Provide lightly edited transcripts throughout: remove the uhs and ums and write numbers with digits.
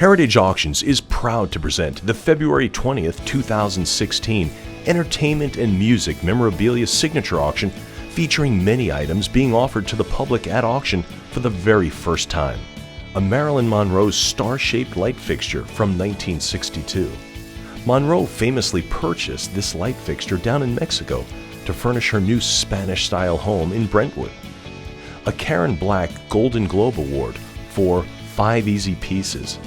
Heritage Auctions is proud to present the February 20th, 2016 Entertainment and Music Memorabilia Signature Auction featuring many items being offered to the public at auction for the very first time. A Marilyn Monroe star-shaped light fixture from 1962. Monroe famously purchased this light fixture down in Mexico to furnish her new Spanish-style home in Brentwood. A Karen Black Golden Globe Award for 5 easy pieces,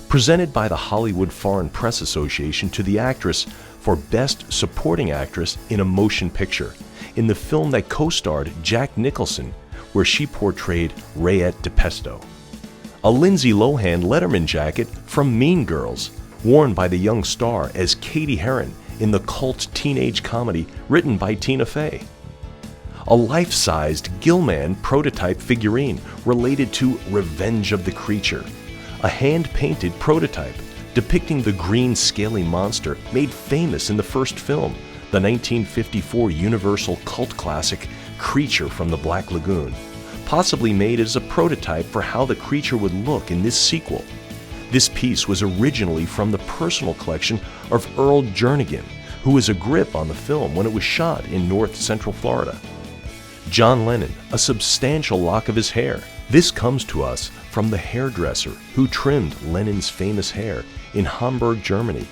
presented by the Hollywood Foreign Press Association to the actress for Best Supporting Actress in a Motion Picture in the film that co-starred Jack Nicholson, where she portrayed Rayette DePesto. A Lindsay Lohan Letterman jacket from Mean Girls, worn by the young star as Katie Heron in the cult teenage comedy written by Tina Fey. A life-sized Gilman prototype figurine related to Revenge of the Creature, a hand-painted prototype depicting the green scaly monster made famous in the first film, the 1954 Universal cult classic Creature from the Black Lagoon, possibly made as a prototype for how the creature would look in this sequel. This piece was originally from the personal collection of Earl Jernigan, who was a grip on the film when it was shot in North Central Florida. John Lennon, a substantial lock of his hair. This comes to us from the hairdresser who trimmed Lennon's famous hair in Hamburg, Germany,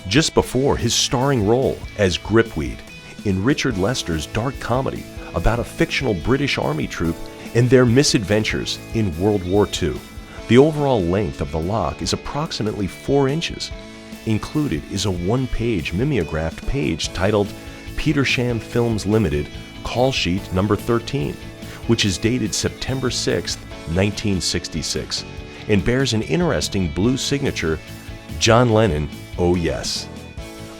just before his starring role as Gripweed in Richard Lester's dark comedy about a fictional British Army troop and their misadventures in World War II. The overall length of the lock is approximately 4 inches. Included is a 1-page mimeographed page titled Petersham Films Limited, Call Sheet Number 13, which is dated September 6, 1966, and bears an interesting blue signature, John Lennon, oh yes.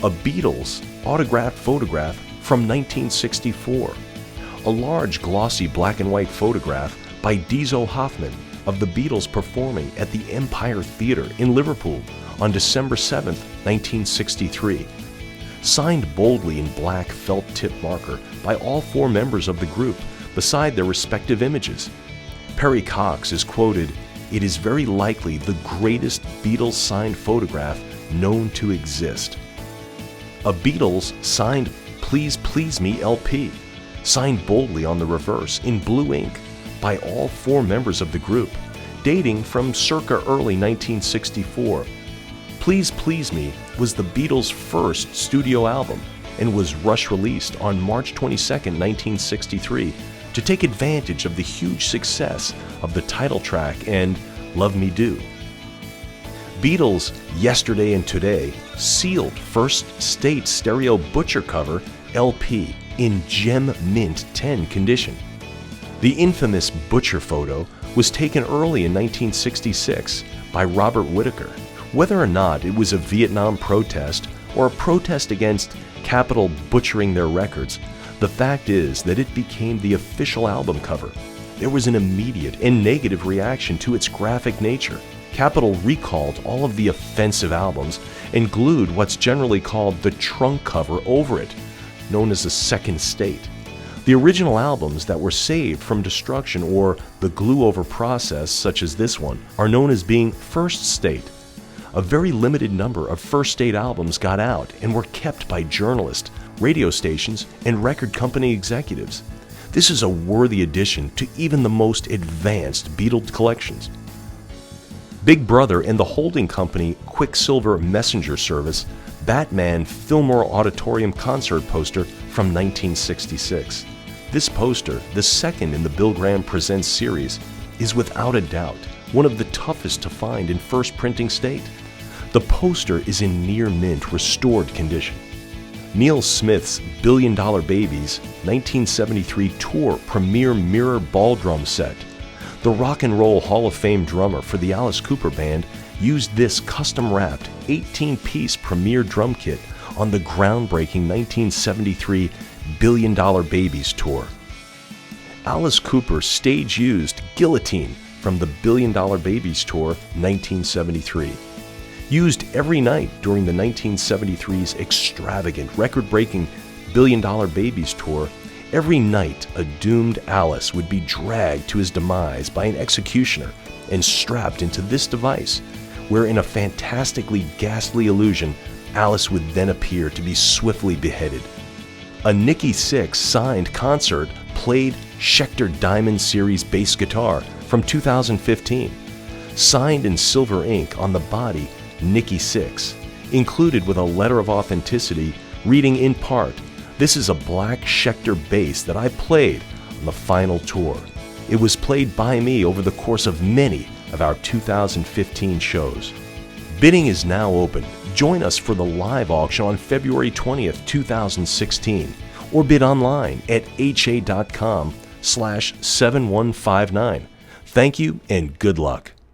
A Beatles autographed photograph from 1964. A large glossy black and white photograph by Dezo Hoffman of the Beatles performing at the Empire Theatre in Liverpool on December 7, 1963. Signed boldly in black felt tip marker by all 4 members of the group beside their respective images. Perry Cox is quoted, "It is very likely the greatest Beatles signed photograph known to exist." A Beatles signed Please Please Me LP, signed boldly on the reverse in blue ink by all 4 members of the group, dating from circa early 1964. Please Please Me was the Beatles' first studio album and was rush released on March 22, 1963 to take advantage of the huge success of the title track and Love Me Do. Beatles' Yesterday and Today sealed First State stereo butcher cover LP in gem mint 10 condition. The infamous butcher photo was taken early in 1966 by Robert Whittaker. Whether or not it was a Vietnam protest or a protest against Capitol butchering their records, the fact is that it became the official album cover. There was an immediate and negative reaction to its graphic nature. Capitol recalled all of the offensive albums and glued what's generally called the trunk cover over it, known as the Second State. The original albums that were saved from destruction or the glue-over process, such as this one, are known as being First State. A very limited number of First State albums got out and were kept by journalists, radio stations, and record company executives. This is a worthy addition to even the most advanced Beatles collections. Big Brother and the holding company Quicksilver Messenger Service Batman Fillmore Auditorium concert poster from 1966. This poster, the second in the Bill Graham Presents series, is without a doubt one of the toughest to find in first printing state. The poster is in near mint restored condition. Neil Smith's Billion Dollar Babies 1973 tour premiere mirror ball drum set. The Rock and Roll Hall of Fame drummer for the Alice Cooper Band used this custom-wrapped 18-piece premiere drum kit on the groundbreaking 1973 Billion Dollar Babies tour. Alice Cooper stage-used Guillotine from the Billion Dollar Babies tour 1973. Used every night during the 1973's extravagant, record-breaking Billion Dollar Babies tour, every night a doomed Alice would be dragged to his demise by an executioner and strapped into this device, where in a fantastically ghastly illusion, Alice would then appear to be swiftly beheaded. A Nikki Sixx signed concert played Schecter Diamond Series bass guitar from 2015. Signed in silver ink on the body, Nikki Sixx, included with a letter of authenticity reading in part, "This is a black Schecter bass that I played on the final tour. It was played by me over the course of many of our 2015 shows." Bidding is now open. Join us for the live auction on February 20th, 2016, or bid online at ha.com/7159. Thank you and good luck.